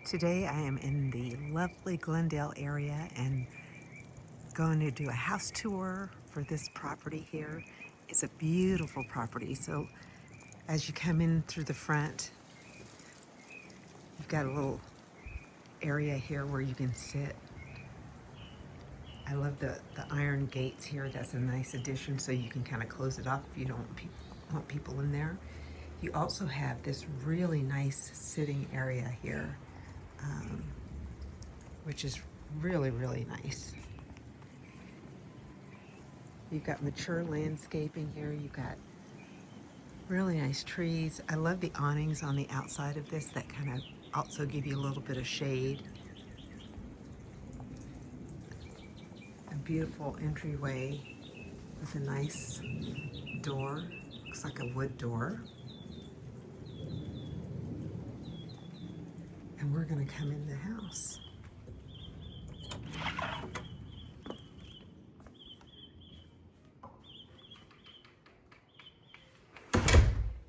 Today I am in the lovely Glendale area and going to do a house tour for this property here. It's a beautiful property. So as you come in through the front, you've got a little area here where you can sit. I love the iron gates here. That's a nice addition, so you can kind of close it off if you don't want people in there. You also have this really nice sitting area here, which is really, really nice. You've got mature landscaping here. You've got really nice trees. I love the awnings on the outside of this that kind of also give you a little bit of shade. A beautiful entryway with a nice door. Looks like a wood door. And we're going to come in the house.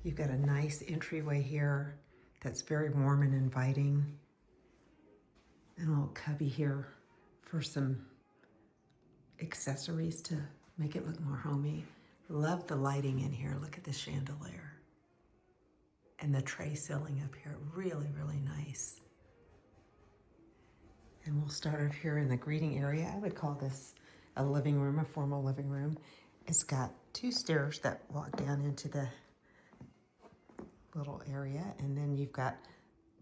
You've got a nice entryway here that's very warm and inviting. And a little cubby here for some accessories to make it look more homey. Love the lighting in here. Look at the chandelier. And the tray ceiling up here. Really, really nice. And we'll start off here in the greeting area. I would call this a living room, a formal living room. It's got two stairs that walk down into the little area, and then you've got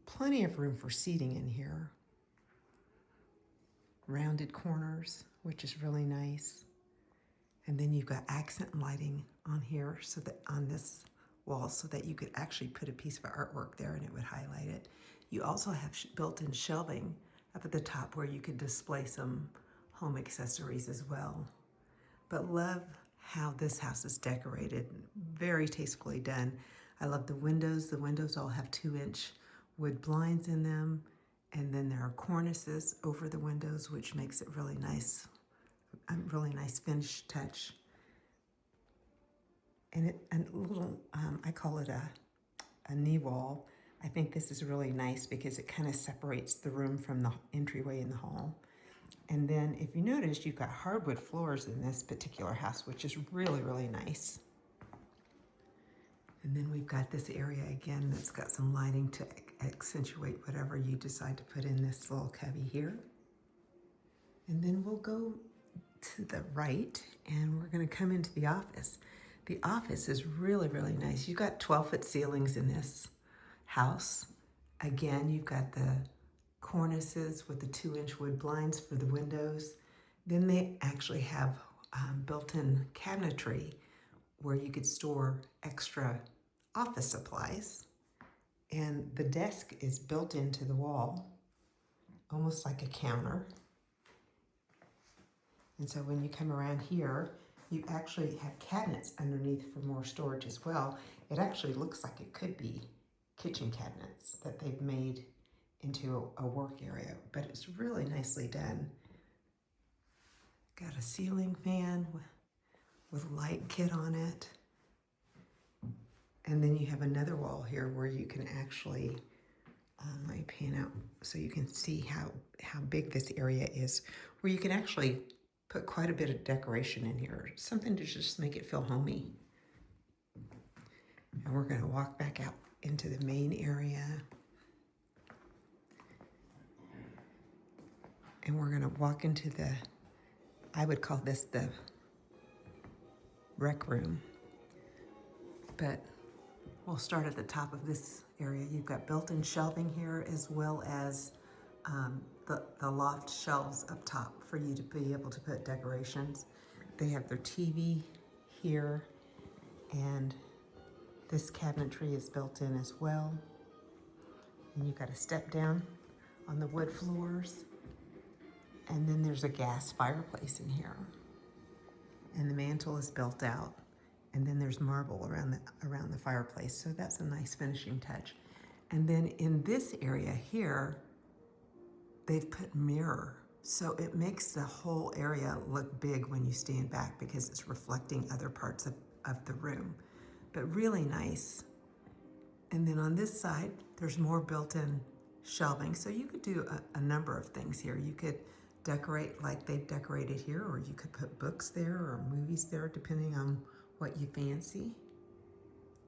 plenty of room for seating in here. Rounded corners, which is really nice. And then you've got accent lighting on here, so that on this wall, so that you could actually put a piece of artwork there and it would highlight it. You also have built-in shelving up at the top where you could display some home accessories as well. But love how this house is decorated. Very tastefully done. I love the windows. The windows all have 2-inch wood blinds in them. And then there are cornices over the windows, which makes it really nice. A really nice finish touch. And a little, I call it a knee wall. I think this is really nice because it kind of separates the room from the entryway in the hall. And then if you notice, you've got hardwood floors in this particular house, which is really, really nice. And then we've got this area again that's got some lighting to accentuate whatever you decide to put in this little cubby here. And then we'll go to the right and we're gonna come into the office. The office is really, really nice. You've got 12-foot ceilings in this house. Again, you've got the cornices with the 2-inch wood blinds for the windows. Then they actually have built-in cabinetry where you could store extra office supplies. And the desk is built into the wall, almost like a counter. And so when you come around here, you actually have cabinets underneath for more storage as well. It actually looks like it could be kitchen cabinets that they've made into a work area, but it's really nicely done. Got a ceiling fan with light kit on it. And then you have another wall here where you can actually, let me pan out so you can see how big this area is, where you can actually put quite a bit of decoration in here, something to just make it feel homey. And we're gonna walk back out into the main area. And we're gonna walk into the, I would call this the rec room. But we'll start at the top of this area. You've got built-in shelving here as well as the loft shelves up top for you to be able to put decorations. They have their TV here, and this cabinetry is built in as well. And you've got a step down on the wood floors. And then there's a gas fireplace in here. And the mantle is built out. And then there's marble around the fireplace. So that's a nice finishing touch. And then in this area here, they've put mirror. So it makes the whole area look big when you stand back because it's reflecting other parts of the room. But really nice. And then on this side, there's more built-in shelving. So you could do a number of things here. You could decorate like they've decorated here, or you could put books there or movies there, depending on what you fancy.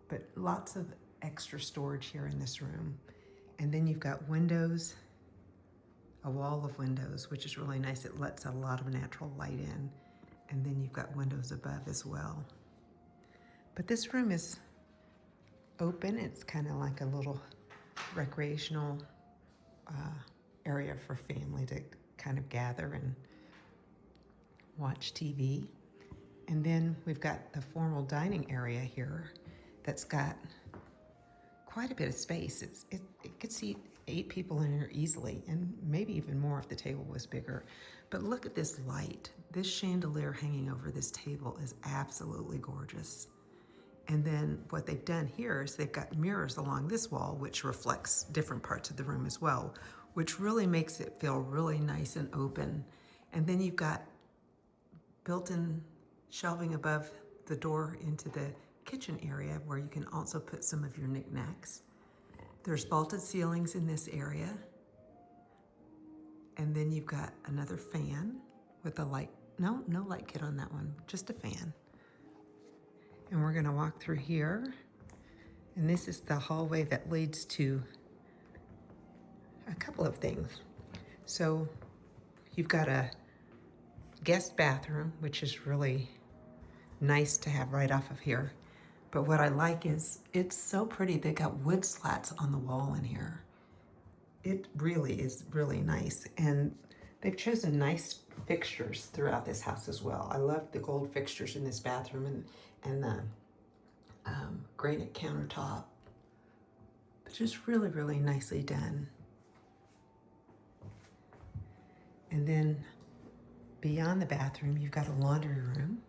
But lots of extra storage here in this room. And then you've got windows, a wall of windows, which is really nice. It lets a lot of natural light in. And then you've got windows above as well. But this room is open. It's kind of like a little recreational area for family to kind of gather and watch TV. And then we've got the formal dining area here that's got quite a bit of space. It could seat 8 people in here easily, and maybe even more if the table was bigger. But look at this light. This chandelier hanging over this table is absolutely gorgeous. And then what they've done here is they've got mirrors along this wall, which reflects different parts of the room as well, which really makes it feel really nice and open. And then you've got built-in shelving above the door into the kitchen area where you can also put some of your knickknacks. There's vaulted ceilings in this area. And then you've got another fan with a light. No light kit on that one, just a fan. And we're gonna walk through here. And this is the hallway that leads to a couple of things. So you've got a guest bathroom, which is really nice to have right off of here. But what I like is it's so pretty. They got wood slats on the wall in here. It really is really nice. And they've chosen nice fixtures throughout this house as well. I love the gold fixtures in this bathroom and the granite countertop. But just really, really nicely done. And then beyond the bathroom, you've got a laundry room.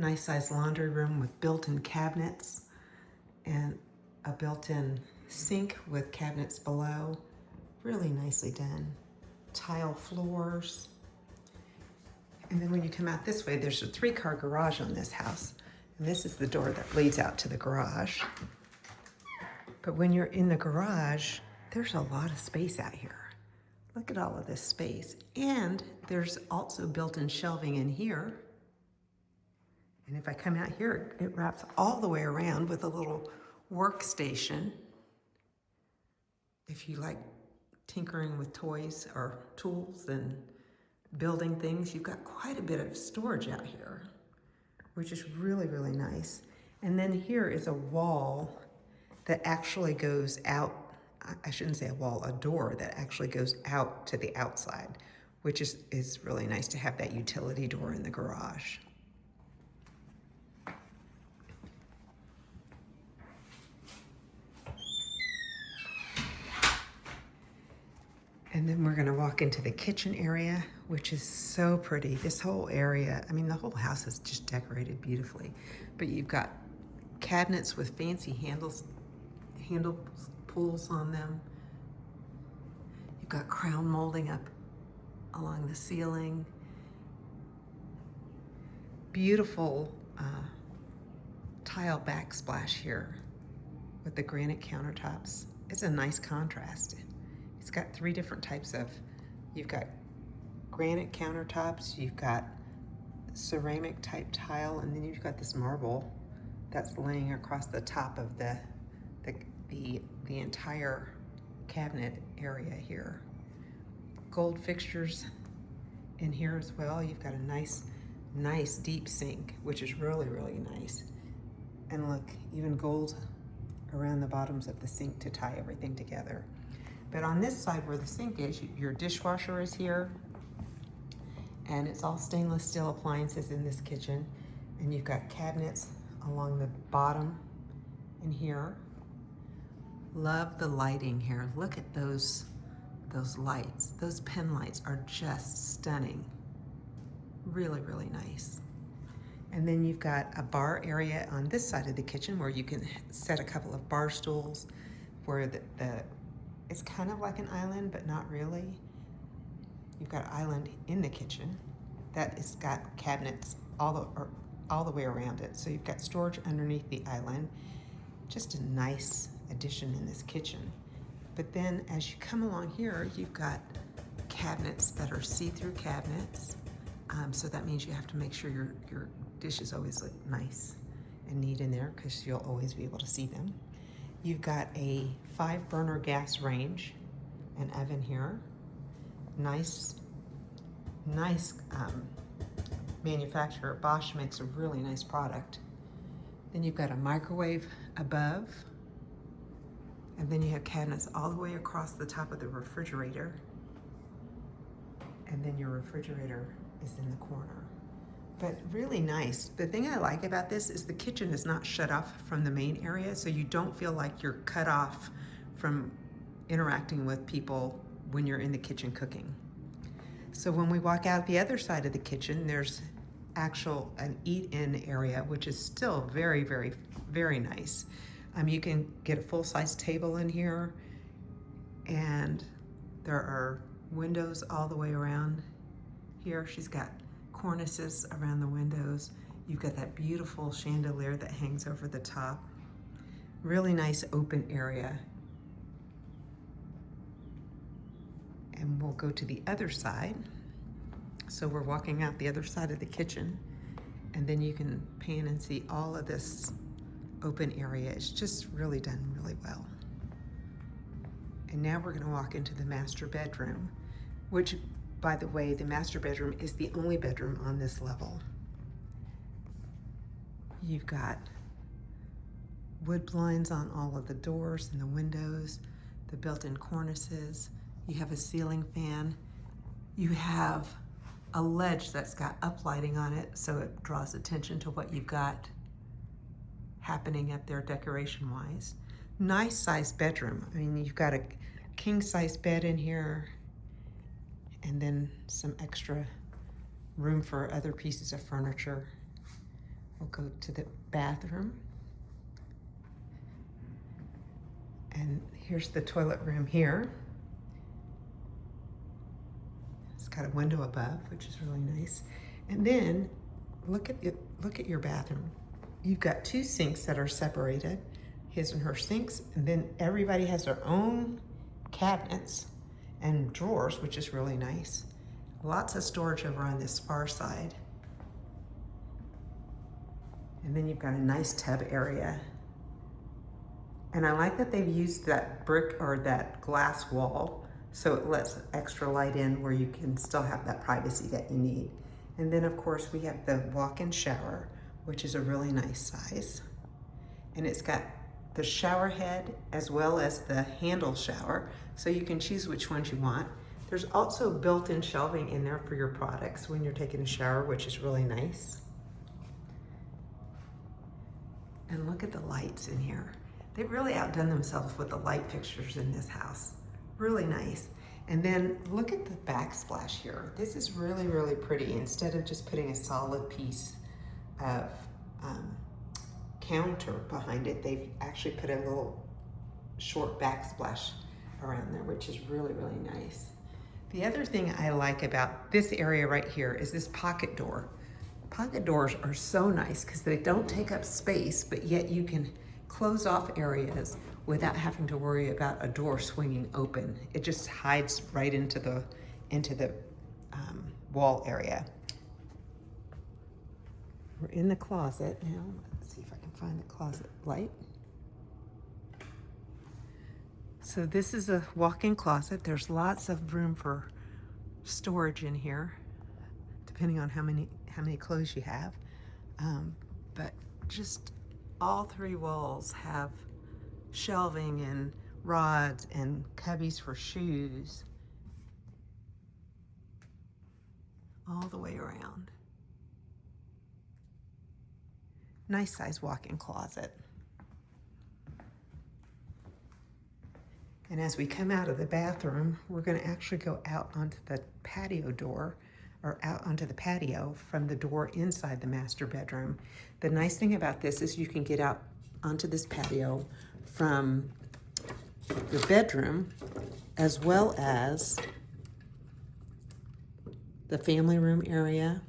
Nice sized laundry room with built-in cabinets and a built-in sink with cabinets below. Really nicely done. Tile floors. And then when you come out this way, there's a 3-car garage on this house. And this is the door that leads out to the garage. But when you're in the garage, there's a lot of space out here. Look at all of this space. And there's also built-in shelving in here. And if I come out here, it wraps all the way around with a little workstation. If you like tinkering with toys or tools and building things, you've got quite a bit of storage out here, which is really, really nice. And then here is a wall that actually goes out. I shouldn't say a wall, a door that actually goes out to the outside, which is really nice to have that utility door in the garage. And then we're gonna walk into the kitchen area, which is so pretty. This whole area, I mean, the whole house is just decorated beautifully, but you've got cabinets with fancy handle pulls on them. You've got crown molding up along the ceiling. Beautiful tile backsplash here with the granite countertops. It's a nice contrast. It's got 3 different types of, you've got granite countertops, you've got ceramic type tile, and then you've got this marble that's laying across the top of the entire cabinet area here. Gold fixtures in here as well. You've got a nice deep sink, which is really, really nice. And look, even gold around the bottoms of the sink to tie everything together. But on this side where the sink is, your dishwasher is here. And it's all stainless steel appliances in this kitchen. And you've got cabinets along the bottom in here. Love the lighting here. Look at those lights. Those pen lights are just stunning. Really, really nice. And then you've got a bar area on this side of the kitchen where you can set a couple of bar stools where it's kind of like an island, but not really. You've got an island in the kitchen that has got cabinets all the way around it. So you've got storage underneath the island. Just a nice addition in this kitchen. But then as you come along here, you've got cabinets that are see-through cabinets. So that means you have to make sure your dishes always look nice and neat in there because you'll always be able to see them. You've got a 5-burner gas range, an oven here. Nice manufacturer. Bosch makes a really nice product. Then you've got a microwave above. And then you have cabinets all the way across the top of the refrigerator. And then your refrigerator is in the corner. But really nice. The thing I like about this is the kitchen is not shut off from the main area, so you don't feel like you're cut off from interacting with people when you're in the kitchen cooking. So when we walk out the other side of the kitchen, there's an eat-in area, which is still very, very, very nice. You can get a full-size table in here, and there are windows all the way around here. She's got cornices around the windows. You've got that beautiful chandelier that hangs over the top. Really nice open area. And we'll go to the other side. So we're walking out the other side of the kitchen, and then you can pan and see all of this open area. It's just really done really well. And now we're going to walk into the master bedroom, which, by the way, the master bedroom is the only bedroom on this level. You've got wood blinds on all of the doors and the windows, the built-in cornices. You have a ceiling fan. You have a ledge that's got uplighting on it, so it draws attention to what you've got happening up there decoration-wise. Nice sized bedroom. I mean, you've got a king-size bed in here, and then some extra room for other pieces of furniture. We'll go to the bathroom. And here's the toilet room here. It's got a window above, which is really nice. And then look at your bathroom. You've got 2 sinks that are separated, his and her sinks, and then everybody has their own cabinets and drawers, which is really nice. Lots of storage over on this far side. And then you've got a nice tub area. And I like that they've used that brick or that glass wall so it lets extra light in where you can still have that privacy that you need. And then of course we have the walk-in shower, which is a really nice size. And it's got the shower head as well as the handle shower, so you can choose which ones you want. There's also built-in shelving in there for your products when you're taking a shower, which is really nice. And look at the lights in here. They've really outdone themselves with the light fixtures in this house. Really nice. And then look at the backsplash here. This is really, really pretty. Instead of just putting a solid piece of counter behind it, they've actually put a little short backsplash around there, which is really, really nice. The other thing I like about this area right here is this pocket door. Pocket doors are so nice because they don't take up space, but yet you can close off areas without having to worry about a door swinging open. It just hides right into the wall area. We're in the closet now. Let's see if I can find the closet light. So this is a walk-in closet. There's lots of room for storage in here, depending on how many clothes you have. But just all 3 walls have shelving and rods and cubbies for shoes all the way around. Nice size walk-in closet. And as we come out of the bathroom, we're going to actually go out onto the patio door, or out onto the patio from the door inside the master bedroom. The nice thing about this is you can get out onto this patio from the bedroom as well as the family room area.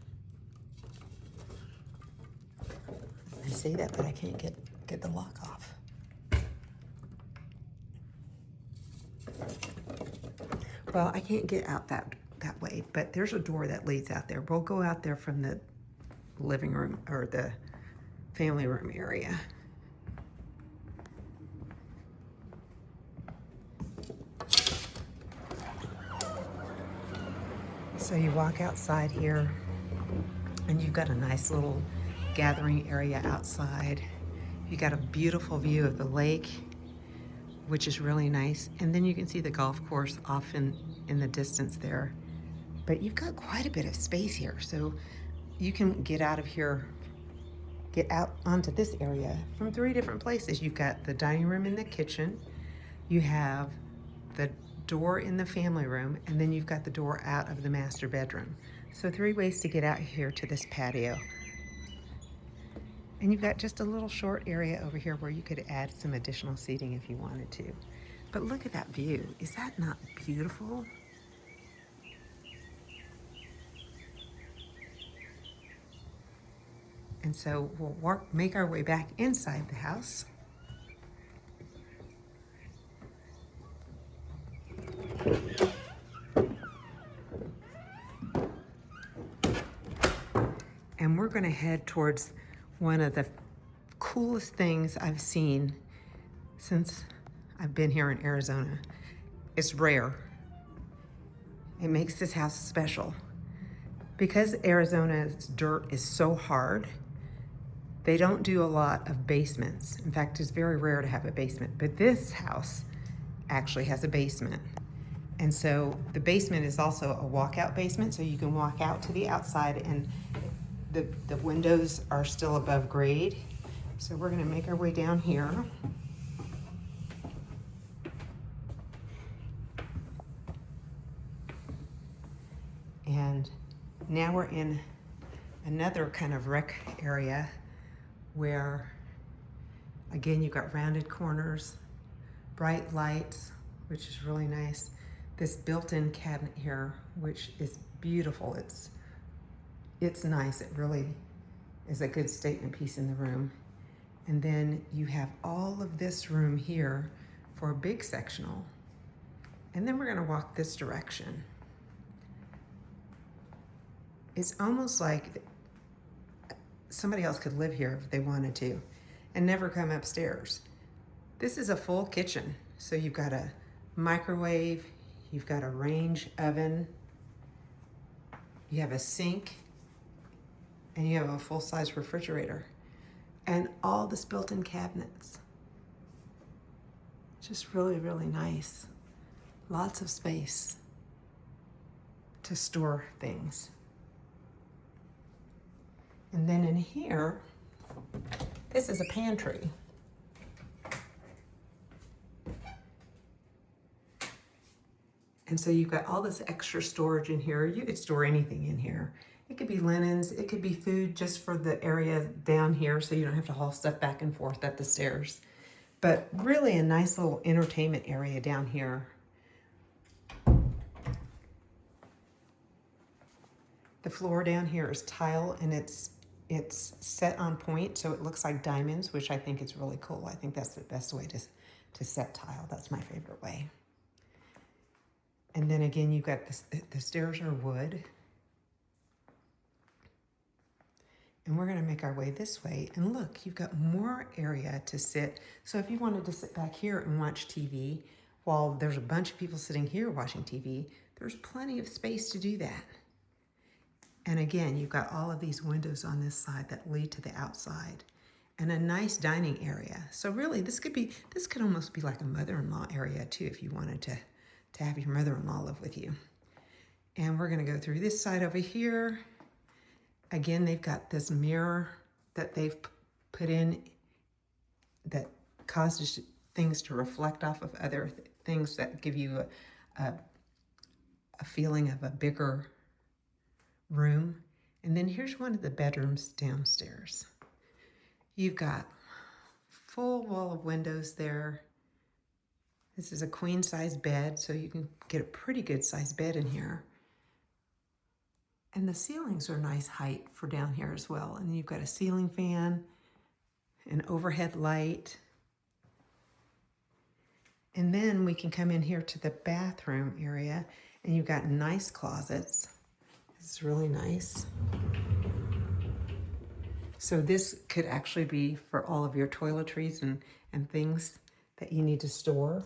I say that, but I can't get the lock off. Well, I can't get out that way, but there's a door that leads out there. We'll go out there from the living room or the family room area. So you walk outside here and you've got a nice little gathering area outside. You got a beautiful view of the lake, which is really nice. And then you can see the golf course off in the distance there. But you've got quite a bit of space here. So you can get out of here, get out onto this area from 3 different places. You've got the dining room and the kitchen. You have the door in the family room, and then you've got the door out of the master bedroom. So 3 ways to get out here to this patio. And you've got just a little short area over here where you could add some additional seating if you wanted to. But look at that view. Is that not beautiful? And so we'll make our way back inside the house. And we're gonna head towards one of the coolest things I've seen since I've been here in Arizona. It's rare. It makes this house special. Because Arizona's dirt is so hard, they don't do a lot of basements. In fact, it's very rare to have a basement, but this house actually has a basement. And so the basement is also a walkout basement, so you can walk out to the outside and the windows are still above grade. So we're gonna make our way down here. And now we're in another kind of rec area where, again, you've got rounded corners, bright lights, which is really nice. This built-in cabinet here, which is beautiful. It's nice. It really is a good statement piece in the room. And then you have all of this room here for a big sectional. And then we're gonna walk this direction. It's almost like somebody else could live here if they wanted to and never come upstairs. This is a full kitchen. So you've got a microwave, you've got a range oven, you have a sink, and you have a full-size refrigerator and all this built-in cabinets. Just really, really nice. Lots of space to store things. And then in here, this is a pantry. And so you've got all this extra storage in here. You could store anything in here. It could be linens, it could be food just for the area down here so you don't have to haul stuff back and forth up the stairs. But really a nice little entertainment area down here. The floor down here is tile and it's set on point so it looks like diamonds, which I think is really cool. I think that's the best way to set tile. That's my favorite way. And then again, you've got the stairs are wood. And we're gonna make our way this way. And look, you've got more area to sit. So if you wanted to sit back here and watch TV, while there's a bunch of people sitting here watching TV, there's plenty of space to do that. And again, you've got all of these windows on this side that lead to the outside and a nice dining area. So really this could almost be like a mother-in-law area too, if you wanted to have your mother-in-law live with you. And we're gonna go through this side over here. Again, they've got this mirror that they've put in that causes things to reflect off of other things that give you a feeling of a bigger room. And then here's one of the bedrooms downstairs. You've got full wall of windows there. This is a queen size bed, so you can get a pretty good size bed in here. And the ceilings are nice height for down here as well. And then you've got a ceiling fan, an overhead light. And then we can come in here to the bathroom area, and you've got nice closets. It's really nice. So this could actually be for all of your toiletries and things that you need to store.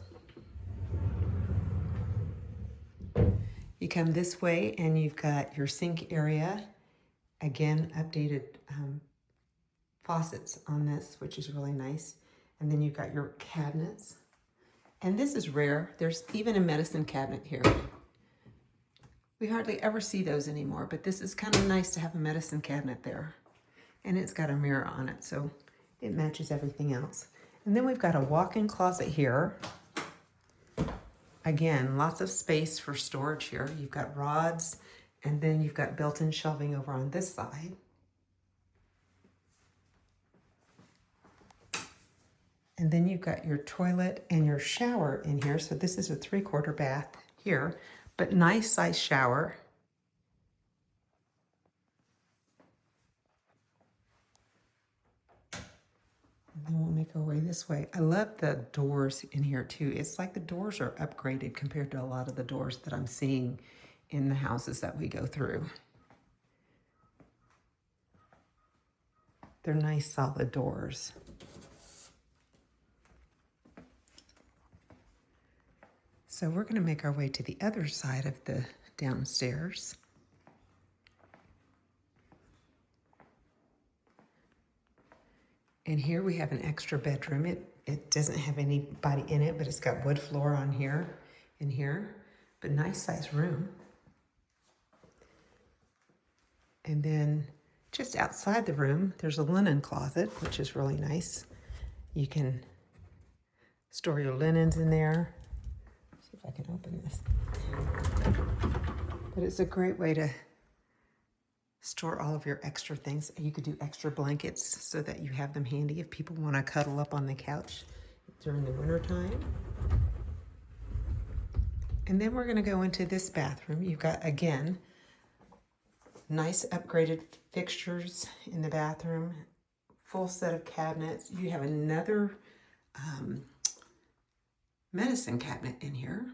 You come this way and you've got your sink area. Again, updated faucets on this, which is really nice. And then you've got your cabinets. And this is rare. There's even a medicine cabinet here. We hardly ever see those anymore, but this is kind of nice to have a medicine cabinet there. And it's got a mirror on it, so it matches everything else. And then we've got a walk-in closet here. Again, lots of space for storage here. You've got rods, and then you've got built-in shelving over on this side. And then you've got your toilet and your shower in here. So this is a 3/4 bath here, but nice size shower. And then we'll make our way this way. I love the doors in here too. It's like the doors are upgraded compared to a lot of the doors that I'm seeing in the houses that we go through. They're nice solid doors. So we're going to make our way to the other side of the downstairs. And here we have an extra bedroom. It doesn't have anybody in it, but it's got wood floor on here and here, but nice size room. And then just outside the room, there's a linen closet, which is really nice. You can store your linens in there. Let's see if I can open this. But it's a great way to store all of your extra things. You could do extra blankets so that you have them handy if people want to cuddle up on the couch during the winter time. And then we're going to go into this bathroom. You've got, again, nice upgraded fixtures in the bathroom, full set of cabinets. You have another medicine cabinet in here.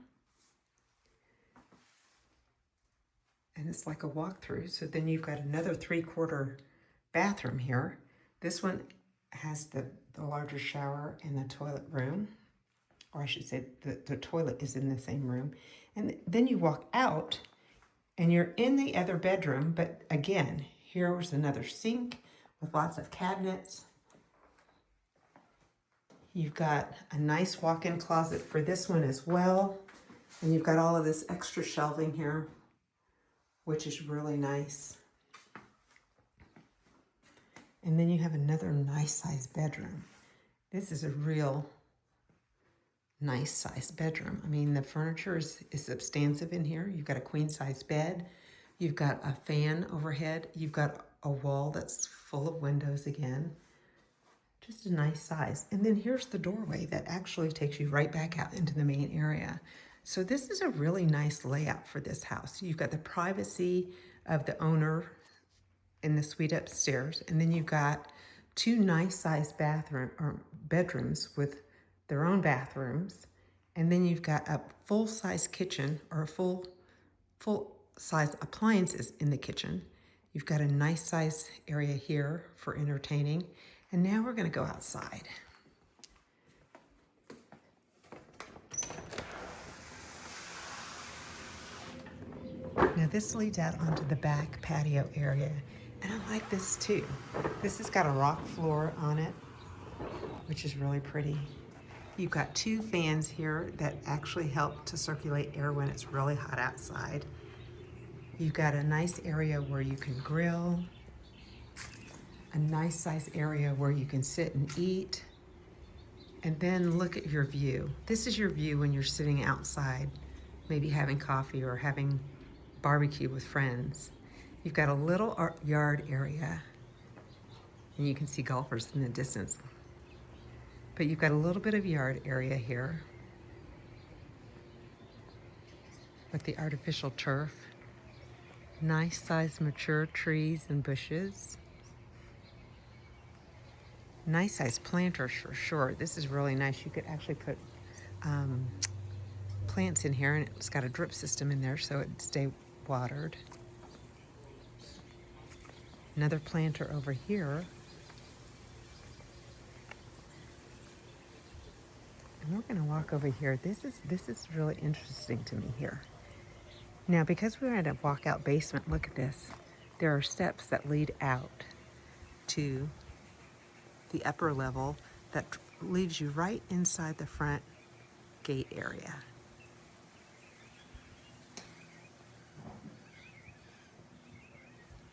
And it's like a walkthrough. So then you've got another 3/4 bathroom here. This one has the larger shower and the toilet room. Or I should say the toilet is in the same room. And then you walk out and you're in the other bedroom. But again, here was another sink with lots of cabinets. You've got a nice walk-in closet for this one as well. And you've got all of this extra shelving here, which is really nice. And then you have another nice size bedroom. This is a real nice size bedroom. I mean, the furniture is substantive in here. You've got a queen size bed. You've got a fan overhead. You've got a wall that's full of windows again. Just a nice size. And then here's the doorway that actually takes you right back out into the main area. So this is a really nice layout for this house. You've got the privacy of the owner in the suite upstairs, and then you've got 2 nice sized bedrooms with their own bathrooms, and then you've got a full size kitchen or full size appliances in the kitchen. You've got a nice size area here for entertaining, and now we're going to go outside. Now this leads out onto the back patio area, and I like this too. This has got a rock floor on it, which is really pretty. You've got 2 fans here that actually help to circulate air when it's really hot outside. You've got a nice area where you can grill, a nice size area where you can sit and eat, and then look at your view. This is your view when you're sitting outside, maybe having coffee or having barbecue with friends. You've got a little yard area, and you can see golfers in the distance. But you've got a little bit of yard area here with the artificial turf. Nice sized mature trees and bushes. Nice sized planters for sure. This is really nice. You could actually put plants in here, and it's got a drip system in there so it'd stay watered. Another planter over here. And we're going to walk over here. This is really interesting to me here. Now, because we're at a walkout basement, look at this. There are steps that lead out to the upper level that leaves you right inside the front gate area.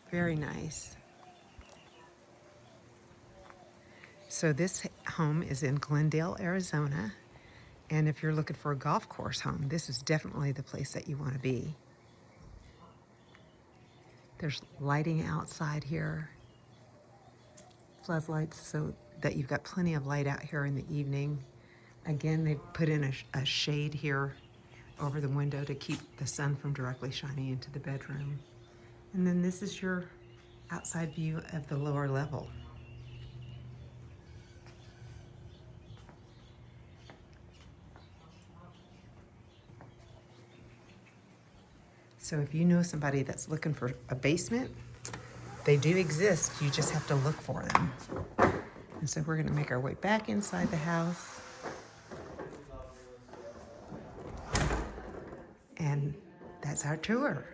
Very nice. So this home is in Glendale, Arizona. And if you're looking for a golf course home, this is definitely the place that you want to be. There's lighting outside here. Floodlights so that you've got plenty of light out here in the evening. Again, they put in a shade here over the window to keep the sun from directly shining into the bedroom. And then this is your outside view of the lower level. So if you know somebody that's looking for a basement, they do exist. You just have to look for them. And so we're going to make our way back inside the house. And that's our tour.